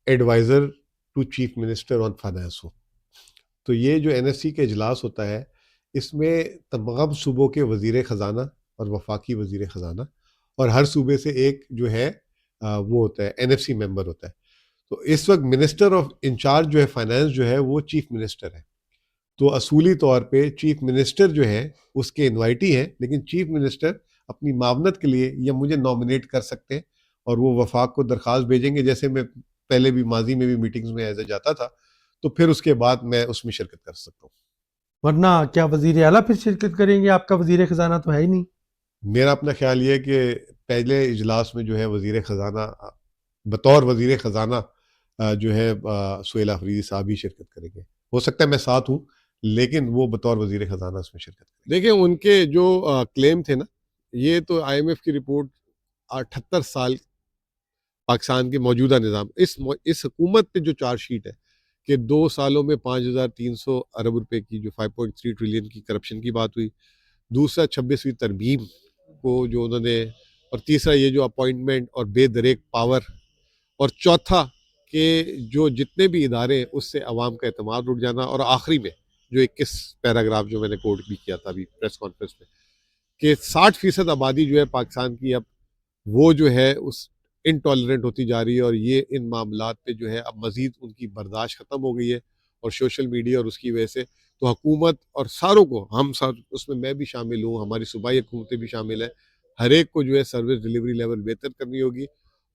Adviser to chief minister on finance हूँ। तो ये जो एनएफसी के इजलास होता है, इसमें तमाम सूबों के वज़ीर ख़ज़ाना और वफाकी वज़ीर ख़ज़ाना और हर सूबे से एक जो है वो होता है एनएफसी मेंबर होता है। तो इस वक़्त मिनिस्टर ऑफ इंचार्ज जो है फाइनेंस जो है वो चीफ मिनिस्टर है। तो असूली तौर पे चीफ मिनिस्टर जो है उसके इनवाइटी हैं, लेकिन चीफ मिनिस्टर अपनी मावनत के लिए या मुझे नॉमिनेट कर सकते हैं और वो वफाक को दरख्वास्त भेजेंगे, जैसे मैं पहले भी माजी में भी मीटिंग्स में ऐसे जाता था, तो फिर उसके बाद मैं उसमें शिरकत कर सकता हूँ। वरना क्या वजीर आला फिर शिरकत करेंगे? आपका वजीर खजाना तो है ही नहीं। मेरा अपना ख्याल ये है कि पहले इजलास में जो है वजीर ख़जाना बतौर वजीर ख़जाना जो है सुहेल आफरीदी साहब ही शिरकत करेंगे। हो सकता है मैं साथ हूँ, लेकिन वो बतौर वजीर ख़जाना उसमें शिरकत करेंगे। देखिए उनके जो क्लेम थे ना, ये तो आईएमएफ की रिपोर्ट 78 साल पाकिस्तान के मौजूदा निज़ाम इस हुकूमत पे जो चार्जशीट है कि 2 सालों में 5,300 अरब रुपए की जो 5.3 ट्रिलियन की करप्शन की बात हुई। दूसरा 26वीं तरमीम को जो उन्होंने, और तीसरा ये जो अपॉइंटमेंट और बेदरेक पावर, और चौथा कि जो जितने भी इदारे हैं उससे अवाम का एतमाद उठ जाना, और आखिरी में जो 21 पैराग्राफ जो मैंने कोट भी किया था अभी प्रेस कॉन्फ्रेंस में कि 60% आबादी जो है पाकिस्तान की अब वो जो है उस इनटॉलरेंट होती जा रही है, और ये इन मामलात पे जो है अब मज़ीद उनकी बर्दाश्त ख़त्म हो गई है, और सोशल मीडिया और उसकी वजह से तो हुकूमत और सारों को, हम सब उसमें मैं भी शामिल हूँ, हमारी सूबाई हुकूमतें भी शामिल हैं, हर एक को जो है सर्विस डिलीवरी लेवल बेहतर करनी होगी,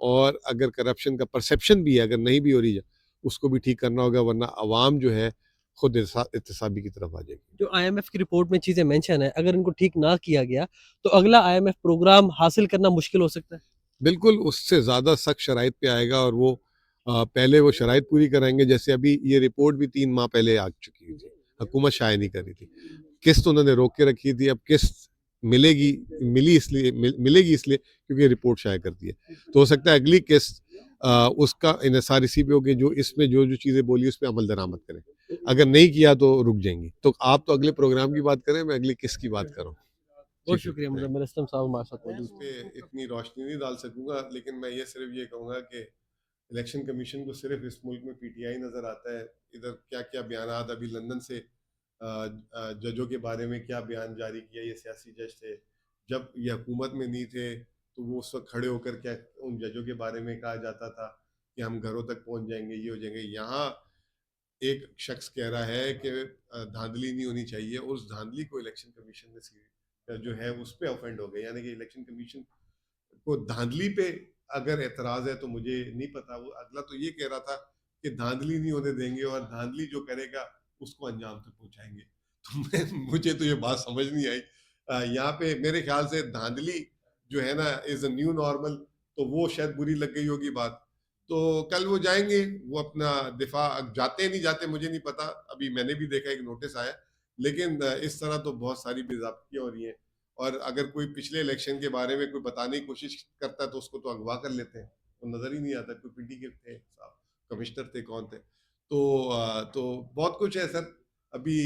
और अगर करप्शन का परसेप्शन भी है, अगर नहीं भी हो रही है, उसको भी ठीक करना होगा, वरना आवाम जो है खुद एहतसाबी की तरफ आ जाएगी। जो आईएमएफ की रिपोर्ट में चीजें मेंशन है, अगर इनको ठीक ना किया गया तो अगला आईएमएफ प्रोग्राम हासिल करना मुश्किल हो सकता है। बिल्कुल उससे ज़्यादा सख्त शराइत पे आएगा, और वो पहले वो शराइत पूरी कराएंगे। जैसे अभी ये रिपोर्ट भी 3 माह पहले आ चुकी थी, हुकूमत शाये नहीं कर रही थी, किस्त उन्होंने रोक के रखी थी। अब किस्त मिलेगी, मिलेगी इसलिए क्योंकि रिपोर्ट शाये कर दी है। तो हो सकता है अगली किस्त उसका इन्हिसार इसी पे होगी, जो इसमें जो जो चीज़ें बोली उस पर अमल दरामद करें। अगर नहीं किया तो रुक जाएंगी। तो आप तो अगले प्रोग्राम की बात करें, मैं अगली किस्त की बात कर रहा हूँ। बहुत शुक्रिया मुजम्मिल असलम साहब हमारे साथ मैं मौजूद इस पे इतनी रोशनी नहीं डाल सकूंगा, लेकिन मैं ये सिर्फ ये कहूँगा कि इलेक्शन कमीशन को सिर्फ इस मुल्क में पीटीआई नज़र आता है। इधर क्या क्या बयानात अभी लंदन से जजों के बारे में क्या बयान जारी किया, ये सियासी जज थे, जब ये हुकूमत में नहीं थे तो वो उस वक्त खड़े होकर क्या उन जजों के बारे में कहा जाता था कि हम घरों तक पहुंच जाएंगे, ये हो जाएंगे। यहाँ एक शख्स कह रहा है कि धांधली नहीं होनी चाहिए, उस धांधली को इलेक्शन कमीशन ने जो है उस पर ऑफेंड हो गए। यानी कि इलेक्शन कमीशन को धांधली पे अगर एतराज है तो मुझे नहीं पता। वो अगला तो ये कह रहा था कि धांधली नहीं होने देंगे और धांधली जो करेगा उसको अंजाम तक पहुंचाएंगे। तो मुझे तो ये बात समझ नहीं आई। यहाँ पे मेरे ख्याल से धांधली जो है ना इज अ न्यू नॉर्मल, तो वो शायद बुरी लग गई होगी बात। तो कल वो जाएंगे, वो अपना दिफा जाते नहीं जाते मुझे नहीं पता। अभी मैंने भी देखा एक नोटिस आया, लेकिन इस तरह तो बहुत सारी बेज़ाब्तियां हो रही हैं। और अगर कोई पिछले इलेक्शन के बारे में कोई बताने की कोशिश करता है तो उसको तो अगवा कर लेते हैं, वो नजर ही नहीं आता कोई पीटी के थे साहब, कमिश्नर थे, कौन थे। तो बहुत कुछ है सर। अभी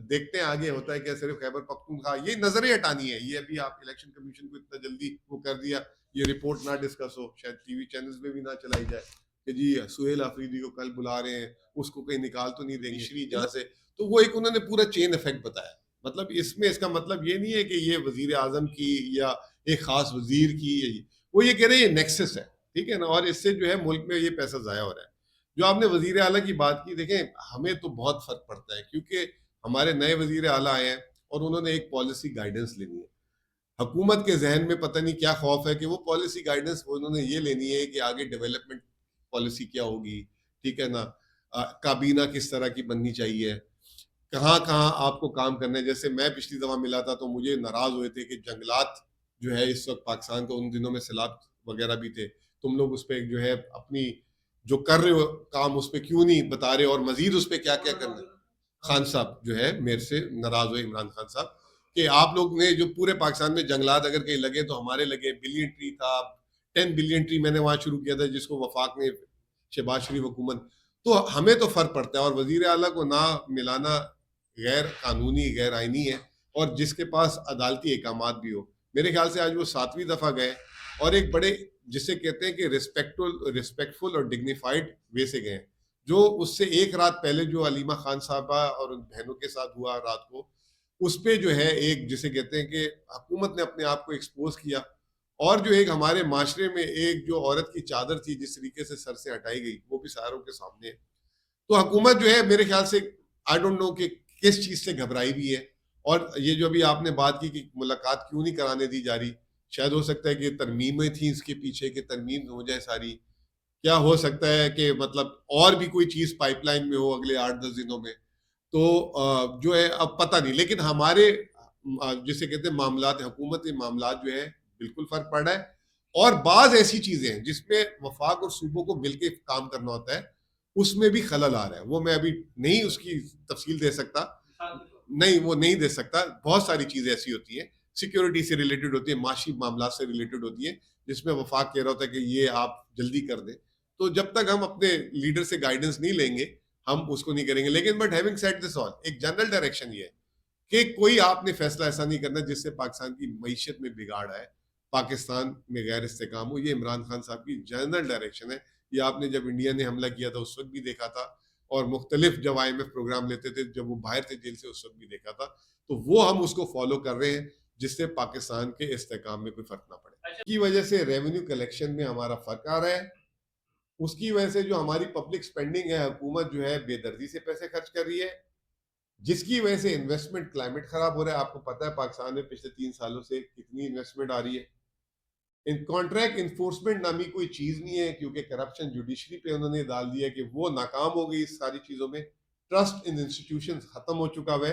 देखते हैं आगे होता है क्या। सिर्फ खैबर पख्तूनख्वा ये नजरें हटानी है, ये अभी आप इलेक्शन कमीशन को इतना जल्दी वो कर दिया, ये रिपोर्ट ना डिस्कस हो, शायद टीवी चैनल्स में भी ना चलाई जाए कि जी सुहेल आफरीदी को कल बुला रहे हैं, उसको कहीं निकाल तो नहीं देंगे श्री जहाँ से। तो वो एक उन्होंने पूरा चेन इफेक्ट बताया। मतलब इसमें इसका मतलब ये नहीं है कि ये वजीर आजम की या एक खास वजीर की वो ये कह रहे हैं ये नेक्सस है, ठीक है ना। और इससे जो है मुल्क में ये पैसा जाया हो रहा है। जो आपने वजीर आला की बात की, देखें हमें तो बहुत फर्क पड़ता है क्योंकि हमारे नए वजीर आला आए हैं और उन्होंने एक पॉलिसी गाइडेंस लेनी है। हुकूमत के जहन में पता नहीं क्या खौफ है कि वो पॉलिसी गाइडेंस उन्होंने ये लेनी है कि आगे डेवलपमेंट पॉलिसी क्या होगी, ठीक है ना। काबीना किस तरह की बननी चाहिए, कहाँ कहाँ आपको काम करना है। जैसे मैं पिछली दफा मिला था तो मुझे नाराज हुए थे कि जंगलात जो है इस वक्त पाकिस्तान को, उन दिनों में सैलाब वगैरह भी थे, तुम लोग उस पर जो है अपनी जो कर रहे हो काम उस पर क्यों नहीं बता रहे, और मजीद उस पर क्या क्या करना है। खान साहब जो है मेरे से नाराज हुए, इमरान खान साहब, कि आप लोग ने जो पूरे पाकिस्तान में जंगलात अगर कहीं लगे तो हमारे लगे। बिलियन ट्री था, 10 बिलियन ट्री मैंने वहां शुरू किया था जिसको वफाक ने, शहबाज शरीफ हुकूमत। तो हमें तो फर्क पड़ता है, और वजीर आला को ना मिलाना गैर कानूनी गैर आइनी है, और जिसके पास अदालती अहकामात भी हो। मेरे ख्याल से आज वो 7वीं दफा गए और एक बड़े जिसे कहते हैं कि रिस्पेक्टफुल और डिग्निफाइड वे से गए हैं। जो उससे एक रात पहले जो अलीमा खान साहबा और उन बहनों के साथ हुआ रात को, उस पे जो है एक जिसे कहते हैं कि हुकूमत ने अपने आप को एक्सपोज किया, और जो एक हमारे माशरे में एक जो औरत की चादर थी जिस तरीके से सर से हटाई गई, वो भी सारों के सामने है। तो हुकूमत जो है मेरे ख्याल से आई डोंट नो कि किस चीज से घबराई भी है। और ये जो अभी आपने बात की कि मुलाकात क्यों नहीं कराने दी जा रही, शायद हो सकता है कि तरमीमें थी इसके पीछे, कि तरमीम हो जाए सारी, क्या हो सकता है कि मतलब और भी कोई चीज पाइपलाइन में हो अगले 8-10 दिनों में। तो जो है अब पता नहीं, लेकिन हमारे जिसे कहते हैं मामलात हुकूमती मामलात जो है बिल्कुल फर्क पड़ रहा है। और बाज ऐसी चीजें हैं जिसमें वफाक और सूबों को मिलकर काम करना होता है, उसमें भी खलल आ रहा है। वो मैं अभी नहीं उसकी तफसील दे सकता, नहीं वो नहीं दे सकता। बहुत सारी चीजें ऐसी होती हैं, सिक्योरिटी से रिलेटेड होती है, माशी मामला से रिलेटेड होती है, जिसमें वफाक कह रहा होता है कि ये आप जल्दी कर दें। तो जब तक हम अपने लीडर से गाइडेंस नहीं लेंगे, हम उसको नहीं करेंगे। लेकिन but having said this all, एक जनरल डायरेक्शन ये है कि कोई आपने फैसला ऐसा नहीं करना जिससे पाकिस्तान की मईशत में बिगाड़ आए, पाकिस्तान में गैर इस्तेकाम हो। ये इमरान खान साहब की जनरल डायरेक्शन है। ये आपने जब इंडिया ने हमला किया था उस वक्त भी देखा था, और मुख्तलिफ जब IMF प्रोग्राम लेते थे जब वो बाहर थे जेल से, उस वक्त भी देखा था। तो वो हम उसको फॉलो कर रहे हैं, जिससे पाकिस्तान के इस्तेकाम में कोई फर्क ना पड़े। की वजह से रेवेन्यू कलेक्शन में हमारा फर्क आ रहा है। उसकी वजह से जो हमारी पब्लिक स्पेंडिंग है, हुकूमत जो है बेदर्दी से पैसे खर्च कर रही है, जिसकी वजह से इन्वेस्टमेंट क्लाइमेट खराब हो रहा है। आपको पता है पाकिस्तान में पिछले 3 सालों से कितनी इन्वेस्टमेंट आ रही है। इन कॉन्ट्रैक्ट इन्फोर्समेंट नामी कोई चीज नहीं है, क्योंकि करप्शन जुडिशरी पे उन्होंने डाल दिया कि वो नाकाम हो गई इस सारी चीजों में। ट्रस्ट इन इंस्टीट्यूशंस खत्म हो चुका है।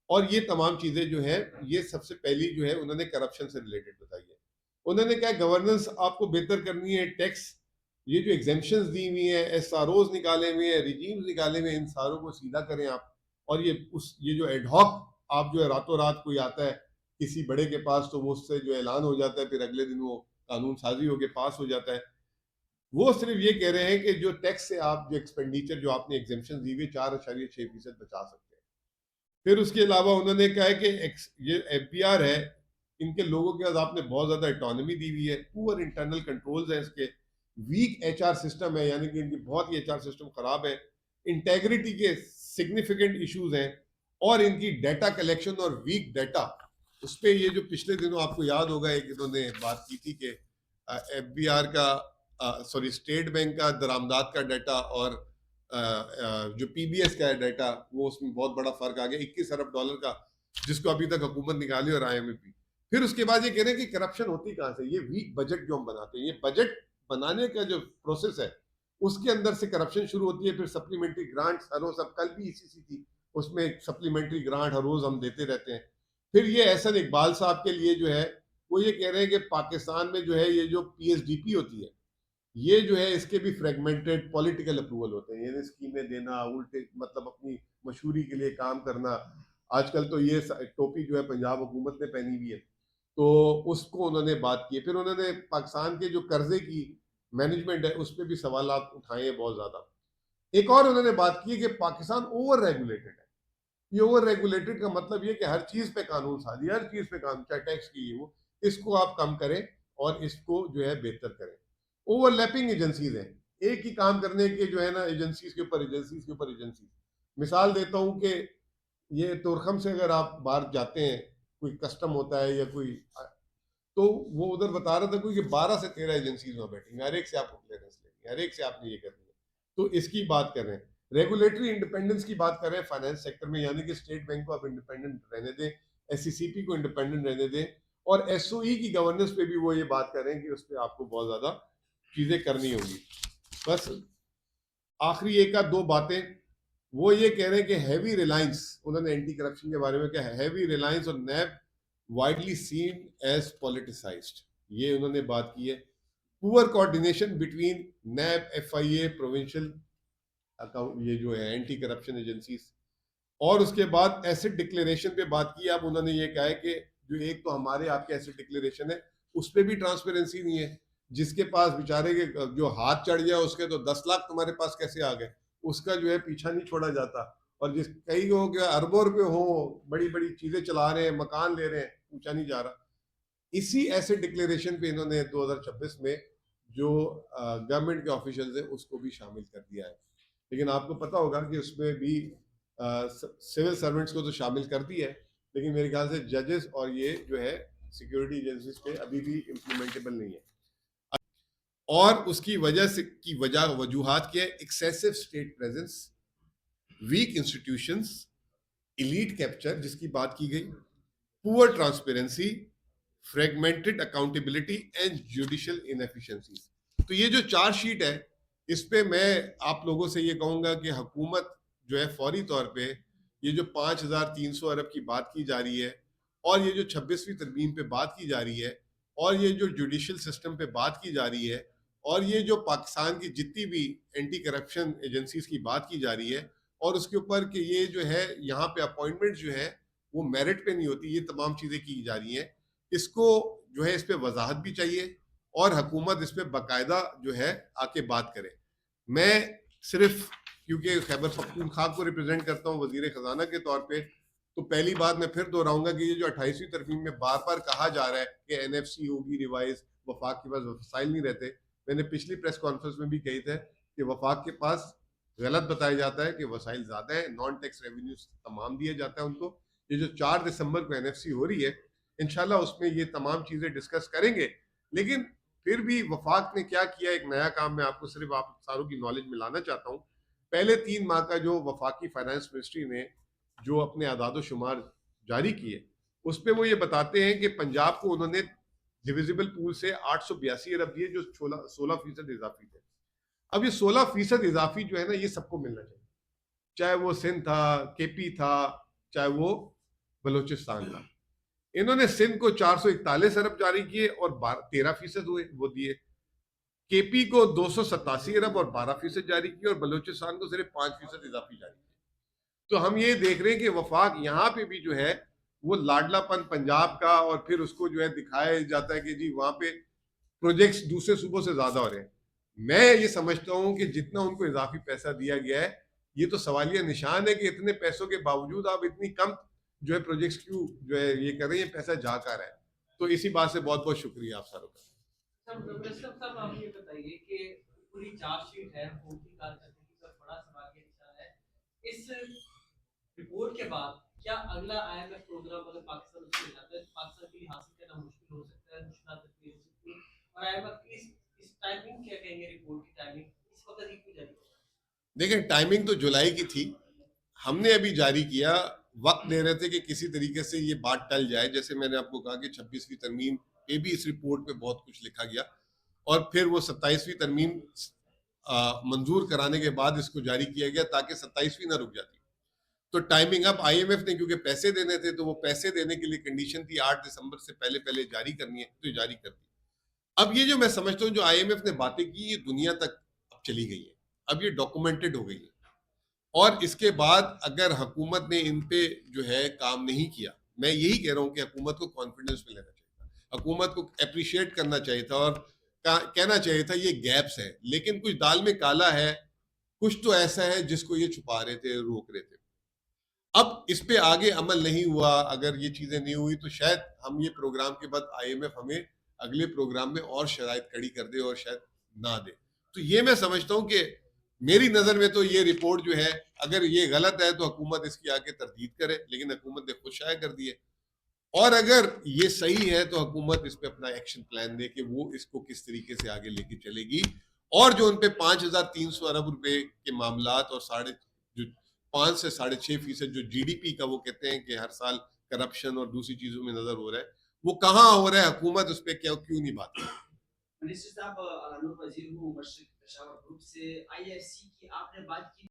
और ये तमाम चीजें जो है, ये सबसे पहली जो है उन्होंने करप्शन से रिलेटेड बताई है। उन्होंने क्या गवर्नेंस आपको बेहतर करनी है, टैक्स ये जो एग्जेम्पशंस दी हुई है, SROs निकाले हुए हैं, रिजीम्स निकाले हुए हैं, इन सारों को सीधा करें आप। और ये जो एडहॉक आप जो है रातों रात कोई आता है किसी बड़े के पास, तो वो उससे जो ऐलान हो जाता है, फिर अगले दिन वो कानून साजी होकर पास हो जाता है। वो सिर्फ ये कह रहे हैं कि जो टैक्स से आप जो एक्सपेंडिचर जो आपने एग्जेम्पशन दी हुई 4.6% बचा सकते हैं। फिर उसके अलावा उन्होंने कहा है कि ये FBR है, इनके लोगों के पास आपने बहुत ज्यादा इकोनॉमी दी हुई है, पुअर इंटरनल कंट्रोल्स है इसके, वीक HR सिस्टम है, यानी कि इनकी बहुत ही HR सिस्टम खराब है, इंटेग्रिटी के सिग्निफिकेंट इश्यूज हैं, और इनकी डाटा कलेक्शन और वीक डाटा, उस पर ये जो पिछले दिनों आपको याद होगा एक इन्होंने बात की थी कि FBR का सॉरी स्टेट बैंक का दरामदात का डाटा और जो PBS का है डाटा, वो उसमें बहुत बड़ा फर्क आ गया, $21 अरब का, जिसको अभी तक हुकूमत निकाली और IMF भी। फिर उसके बाद ये कह रहे हैं कि करप्शन होती कहाँ से, ये वीक बजट जो हम बनाते हैं, ये बजट बनाने का जो प्रोसेस है उसके अंदर से करप्शन शुरू होती है। फिर सप्लीमेंट्री ग्रांट हर रोज, अब कल भी ECC थी, उसमें सप्लीमेंट्री ग्रांट हर रोज हम देते रहते हैं। फिर ये एहसन इकबाल साहब के लिए जो है, वो ये कह रहे हैं कि पाकिस्तान में जो है ये जो PSDP होती है, ये जो है इसके भी फ्रेगमेंटेड पॉलिटिकल अप्रूवल होते हैं, यानी स्कीमें देना, उल्टे मतलब अपनी मशहूरी के लिए काम करना। आजकल तो ये टोपी जो है पंजाब हुकूमत ने पहनी हुई है, तो उसको उन्होंने बात की है। फिर उन्होंने पाकिस्तान के जो कर्जे की मैनेजमेंट है उस पर भी सवाल उठाए हैं बहुत ज्यादा। एक और उन्होंने बात की है कि पाकिस्तान ओवर रेगुलेटेड है। ये ओवर रेगुलेटेड का मतलब ये कि हर चीज पे कानून साजी, हर चीज पे कानून, चाहे टैक्स की हो, इसको आप कम करें और इसको जो है बेहतर करें। ओवरलैपिंग एजेंसीज हैं, एक ही काम करने के जो है ना, एजेंसीज के ऊपर एजेंसीज के ऊपर एजेंसीज। मिसाल देता हूं कि ये तुरखम से अगर आप बाहर जाते हैं, कोई कस्टम होता है या कोई, तो वो उधर बता रहा था कोई कि 12 से 13 एजेंसीज में बैठेंगे, हर एक से आपको क्लियरेंस लेंगे, हर एक से आपने ये करनी है। तो इसकी बात कर रहे हैं, रेगुलेटरी इंडिपेंडेंस की बात कर रहे हैं फाइनेंस सेक्टर में, यानी कि स्टेट बैंक को आप इंडिपेंडेंट रहने दें, SCCP को इंडिपेंडेंट रहने दें, और SOE की गवर्नेंस पे भी वो ये बात कर रहे हैं कि उस पर आपको बहुत ज्यादा चीजें करनी होगी। बस आखिरी एक आध दो बातें, वो ये कह रहे हैं कि हैवी रिलायंस, उन्होंने एंटी करप्शन के बारे में क्या, हैवी रिलायंस और NAB widely seen as politicised, ये उन्होंने बात की है। Poor coordination between NAB, FIA, provincial account, ये जो है एंटी करप्शन एजेंसीज। और उसके बाद एसेट डिक्लेरेशन पे बात की। अब उन्होंने ये कहा है कि जो एक तो हमारे आपके एसेट डिक्लेरेशन है उस पर भी ट्रांसपेरेंसी नहीं है, जिसके पास बेचारे के जो हाथ चढ़ जाए उसके तो 10 लाख तुम्हारे पास कैसे आ गए, उसका जो है पीछा नहीं छोड़ा जाता। और जिस कई हो के अरबों रुपए हो, बड़ी बड़ी चीजें चला रहे हैं, मकान ले रहे हैं, पूछा नहीं जा रहा। इसी ऐसे डिक्लेरेशन पे इन्होंने 2026 में जो गवर्नमेंट के ऑफिशियल्स है उसको भी शामिल कर दिया है। लेकिन आपको पता होगा कि उसमें भी सिविल सर्वेंट्स को तो शामिल कर दिया है, लेकिन मेरे ख्याल से जजेस और ये जो है सिक्योरिटी एजेंसीज पे अभी भी इम्प्लीमेंटेबल नहीं है। और उसकी वजूहात क्या है? Excessive state presence, weak institutions, elite capture जिसकी बात की गई, poor transparency, fragmented accountability and judicial inefficiencies. तो ये जो चार्जशीट है, इस पे मैं आप लोगों से ये कहूंगा कि हुकूमत जो है फौरी तौर पे ये जो 5,300 अरब की बात की जा रही है और ये जो 26वीं तरमीम पे बात की जा रही है और ये जो जुडिशियल सिस्टम पे बात की जा रही है और ये जो पाकिस्तान की जितनी भी एंटी करप्शन एजेंसीज की बात की जा रही है और उसके ऊपर कि ये जो है यहाँ पे अपॉइंटमेंट जो है वो मेरिट पे नहीं होती, ये तमाम चीजें की जा रही हैं। इसको जो है इस पे वजाहत भी चाहिए और हुकूमत इस पे बाकायदा जो है आके बात करे। मैं सिर्फ क्योंकि खैबर पख्तूनख्वा को रिप्रेजेंट करता हूँ वजीर खजाना के तौर पे, तो पहली बात मैं फिर दोहराऊंगा कि ये जो 28वीं तरमीम में बार बार कहा जा रहा है कि एनएफसी होगी रिवाइज, वफाक के पास वसाइल नहीं रहते। मैंने पिछली प्रेस कॉन्फ्रेंस में भी कही थे कि वफाक के पास गलत बताया जाता है कि वसाइल ज्यादा है, नॉन टैक्स रेवेन्यू तमाम दिया जाता है उनको। ये जो 4 दिसंबर को एनएफसी हो रही है, इंशाल्लाह उसमें ये तमाम चीजें डिस्कस करेंगे। लेकिन फिर भी वफाक ने क्या किया, एक नया काम मैं आपको सिर्फ आप सारों की नॉलेज में लाना चाहता हूँ। पहले 3 माह का जो वफाकी फाइनेंस मिनिस्ट्री ने जो अपने आदाद शुमार जारी किए, उस पर वो ये बताते हैं कि पंजाब को उन्होंने डिविजिबल पूल से 882 अरब दिए जो 16% इजाफी थे। अब ये 16% इजाफी जो है ना, ये सबको मिलना चाहिए, चाहे वो सिंध था, केपी था, चाहे वो बलूचिस्तान था। इन्होंने सिंध को 441 अरब जारी किए और 13% हुए वो दिए। केपी को 287 अरब और 12% जारी किए और बलूचिस्तान को सिर्फ 5% इजाफी जारी किए। तो हम ये देख रहे हैं कि वफाक यहाँ पे भी जो है वो लाडलापन पंजाब का, और फिर उसको जो है दिखाया जाता है कि जी वहां पे प्रोजेक्ट्स दूसरे सूबों से ज्यादा हो रहे हैं। मैं ये समझता हूँ कि जितना उनको इजाफी पैसा दिया गया है, ये तो सवालिया निशान है कि इतने पैसों के बावजूद आप इतनी कम जो है प्रोजेक्ट्स क्यों जो है ये कर रहे हैं, पैसा जा कर है। तो इसी बात से बहुत बहुत शुक्रिया आप सारों का। साहब आप ये बताइए कि पूरी चार्जशीट है, उनकी कारकर्दगी पर बड़ा सवाल ये निशान है। इस रिपोर्ट के बाद क्या अगला आईएमएफ प्रोग्राम अगर पाकिस्तान उसमें जाता है तो पाकिस्तान के लिए हासिल करना मुश्किल हो सकता है, मुश्किल तकलीफ हो सकती है? और आईएमएफ की इस टाइमिंग क्या कहेंगे, रिपोर्ट की टाइमिंग इस वक्त ही क्यों जारी? देखिए, टाइमिंग तो जुलाई की थी, हमने अभी जारी किया, वक्त दे रहे थे कि किसी तरीके से ये बात टल जाए। जैसे मैंने आपको कहा कि 26वीं तरमीम पे भी इस रिपोर्ट पे बहुत कुछ लिखा गया और फिर वो 27वीं तरमीम मंजूर कराने के बाद इसको जारी किया गया ताकि 27वीं ना रुक जाती। तो टाइमिंग अब आईएमएफ ने क्योंकि पैसे देने थे, तो वो पैसे देने के लिए कंडीशन थी 8 दिसंबर से पहले पहले जारी करनी है, तो जारी कर दी। अब ये जो मैं समझता हूँ जो आईएमएफ ने बातें की, ये दुनिया तक अब चली गई है, अब ये डॉक्यूमेंटेड हो गई है। और इसके बाद अगर हुकूमत ने इन पे जो है काम नहीं किया, मैं यही कह रहा हूँ कि हुकूमत को कॉन्फिडेंस में लेना चाहिए था, हुकूमत को अप्रिशिएट करना चाहिए था और कहना चाहिए था ये गैप्स है, लेकिन कुछ दाल में काला है, कुछ तो ऐसा है जिसको ये छुपा रहे थे, रोक रहे थे। अब इस पे आगे अमल नहीं हुआ, अगर ये चीजें नहीं हुई तो शायद हम ये प्रोग्राम के बाद आईएमएफ हमें अगले प्रोग्राम में और शराइत खड़ी कर दे और शायद ना दे। तो ये मैं समझता हूँ कि मेरी नजर में तो ये रिपोर्ट जो है, अगर ये गलत है तो हुकूमत इसकी आगे तरदीद करे, लेकिन हुकूमत ने खुद शाया कर दी है। और अगर ये सही है तो हुकूमत इस पे अपना एक्शन प्लान दे कि वो इसको किस तरीके से आगे लेके चलेगी। और जो उन पे 5,300 अरब रुपए के मामलात और 5 से 6.5% जो जीडीपी का वो कहते हैं कि हर साल करप्शन और दूसरी चीजों में नजर हो रहा है, वो कहाँ हो रहा है, हुकूमत उस पर क्यों नहीं बात कर? मिनिस्टर साहब, नूर वजीर हूँ, मशरिक पेशावर ग्रुप से। आईएफसी की आपने बात की।